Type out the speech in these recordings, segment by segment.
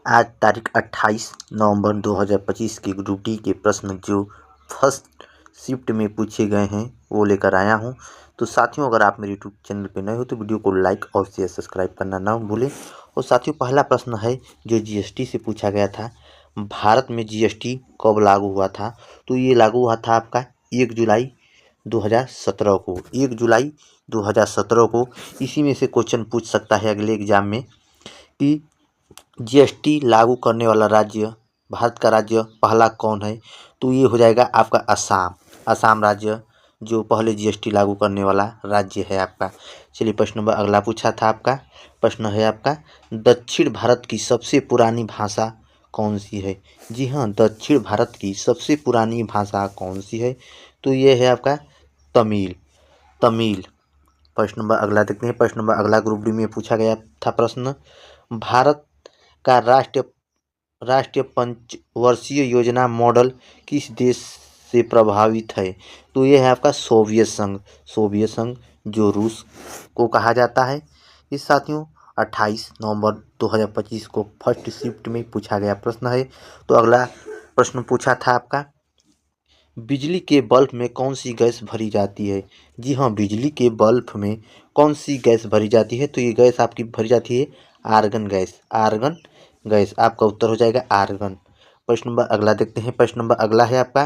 आज तारीख 28 नवंबर 2025 की ग्रुप डी के प्रश्न जो फर्स्ट शिफ्ट में पूछे गए हैं वो लेकर आया हूं। तो साथियों, अगर आप मेरे यूट्यूब चैनल पर नए हो तो वीडियो को लाइक और शेयर सब्सक्राइब करना ना भूलें। और साथियों, पहला प्रश्न है जो जीएसटी से पूछा गया था। भारत में जीएसटी कब लागू हुआ था? तो ये लागू हुआ था आपका 1 जुलाई 2017 को। 1 जुलाई 2017 को। इसी में से क्वेश्चन पूछ सकता है अगले एग्जाम में कि जीएसटी लागू करने वाला राज्य, भारत का राज्य पहला कौन है? तो ये हो जाएगा आपका असम। असम राज्य जो पहले जीएसटी लागू करने वाला राज्य है आपका। चलिए, प्रश्न नंबर अगला पूछा था आपका। प्रश्न है आपका, दक्षिण भारत की सबसे पुरानी भाषा कौन सी है? जी हाँ, दक्षिण भारत की सबसे पुरानी भाषा कौन सी है? तो ये है आपका तमिल। तमिल। प्रश्न नंबर अगला देखते हैं। प्रश्न नंबर अगला ग्रुप डी में पूछा गया था प्रश्न, भारत का राष्ट्रीय पंचवर्षीय योजना मॉडल किस देश से प्रभावित है? तो यह है आपका सोवियत संघ। सोवियत संघ जो रूस को कहा जाता है। इस साथियों, 28 नवंबर 2025 को फर्स्ट शिफ्ट में पूछा गया प्रश्न है। तो अगला प्रश्न पूछा था आपका, बिजली के बल्ब में कौन सी गैस भरी जाती है? जी हाँ, बिजली के बल्ब में कौन सी गैस भरी जाती है? तो ये गैस आपकी भरी जाती है आर्गन गैस। आर्गन गैस आपका उत्तर हो जाएगा आर्गन। प्रश्न नंबर अगला देखते हैं। प्रश्न नंबर अगला है आपका,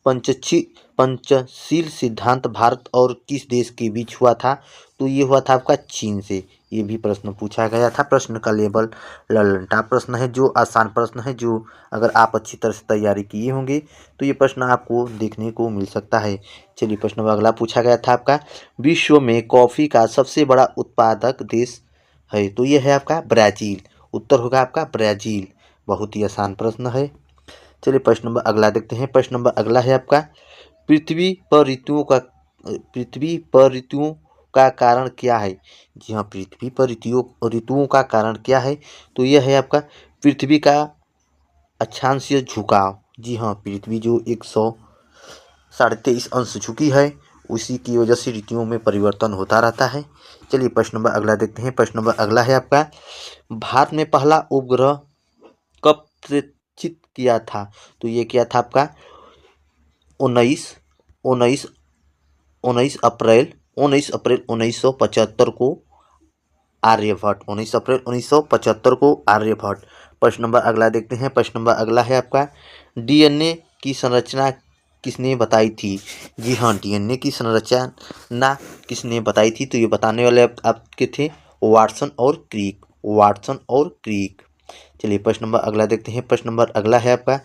पंचशील सिद्धांत भारत और किस देश के बीच हुआ था? तो ये हुआ था आपका चीन से। ये भी प्रश्न पूछा गया था। प्रश्न का लेवल ललंटा प्रश्न है, जो आसान प्रश्न है, जो अगर आप अच्छी तरह से तैयारी किए होंगे तो ये प्रश्न आपको देखने को मिल सकता है। चलिए, प्रश्न नंबर अगला पूछा गया था आपका, विश्व में कॉफ़ी का सबसे बड़ा उत्पादक देश है? तो ये है आपका ब्राज़ील। उत्तर होगा आपका ब्राज़ील। बहुत ही आसान प्रश्न है। चलिए, प्रश्न नंबर अगला देखते हैं। प्रश्न नंबर अगला है आपका, पृथ्वी पर ऋतुओं का कारण क्या है? जी हाँ, पृथ्वी पर ऋतुओं का कारण क्या है? तो यह है आपका पृथ्वी का अक्षांशीय झुकाव। जी हाँ, पृथ्वी जो 123 अंश झुकी है, उसी की वजह से ऋतुओं में परिवर्तन होता रहता है। चलिए, प्रश्न नंबर अगला देखते हैं। प्रश्न नंबर अगला है आपका, भारत में पहला उपग्रह कब प्रक्षेपित किया था? तो ये किया था आपका 19 अप्रैल 1975 को आर्यभट्ट। 19 अप्रैल 1975 को आर्यभट्ट। प्रश्न नंबर अगला देखते हैं। प्रश्न नंबर अगला है आपका, डीएनए की संरचना किसने बताई थी? जी हाँ, डीएनए की संरचना किसने बताई थी? तो ये बताने वाले आपके थे वाटसन और क्रिक। वाटसन और क्रिक। चलिए, प्रश्न नंबर अगला देखते हैं। प्रश्न नंबर अगला है आपका,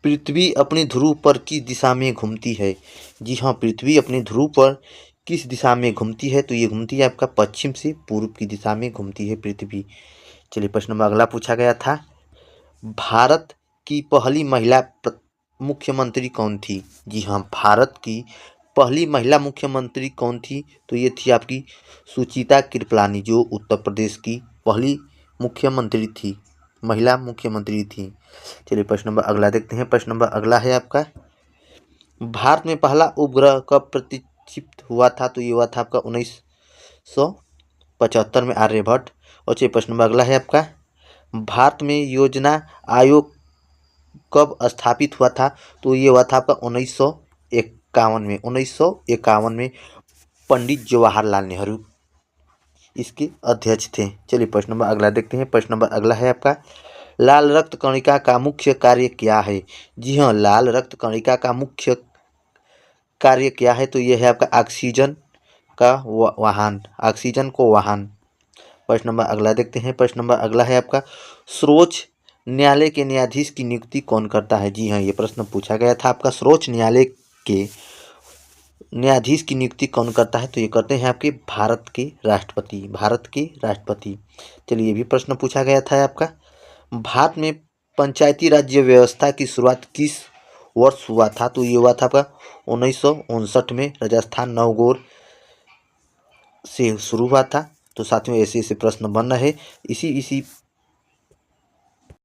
पृथ्वी अपने ध्रुव पर किस दिशा में घूमती है? जी हाँ, पृथ्वी अपने ध्रुव पर किस दिशा में घूमती है? तो ये घूमती है आपका पश्चिम से पूर्व की दिशा में घूमती है पृथ्वी। चलिए, प्रश्न नंबर अगला पूछा गया था, भारत की पहली महिला मुख्यमंत्री कौन थी? जी हाँ, भारत की पहली महिला मुख्यमंत्री कौन थी? तो ये थी आपकी सुचिता कृपलानी, जो उत्तर प्रदेश की पहली मुख्यमंत्री थी, महिला मुख्यमंत्री थी। चलिए, प्रश्न नंबर अगला देखते हैं। प्रश्न नंबर अगला है आपका, भारत में पहला उपग्रह कब प्रक्षेपित हुआ था? तो ये हुआ था आपका 1975 में आर्यभट्ट। और चलिए, प्रश्न नंबर अगला है आपका, भारत में योजना आयोग कब स्थापित हुआ था? तो ये हुआ था आपका 1951 में पंडित जवाहरलाल नेहरू इसके अध्यक्ष थे। चलिए, प्रश्न नंबर अगला देखते हैं। प्रश्न नंबर अगला है आपका, लाल रक्त कणिका का मुख्य कार्य क्या है? जी हाँ, लाल रक्त कणिका का मुख्य कार्य क्या है? तो यह है आपका ऑक्सीजन का वाहन, ऑक्सीजन को वाहन। प्रश्न नंबर अगला देखते हैं। प्रश्न नंबर अगला है आपका, सर्वोच्च न्यायालय के न्यायाधीश की नियुक्ति कौन करता है? जी हाँ, ये प्रश्न पूछा गया था आपका, सर्वोच्च न्यायालय के न्यायाधीश की नियुक्ति कौन करता है? तो ये करते हैं आपके भारत के राष्ट्रपति। भारत के राष्ट्रपति। चलिए, ये भी प्रश्न पूछा गया था आपका, भारत में पंचायती राज्य व्यवस्था की शुरुआत किस वर्ष हुआ था? तो ये हुआ था आपका 1959 में राजस्थान नवगौर से शुरू हुआ था। तो साथियों, ऐसे ऐसे प्रश्न बन रहे, इसी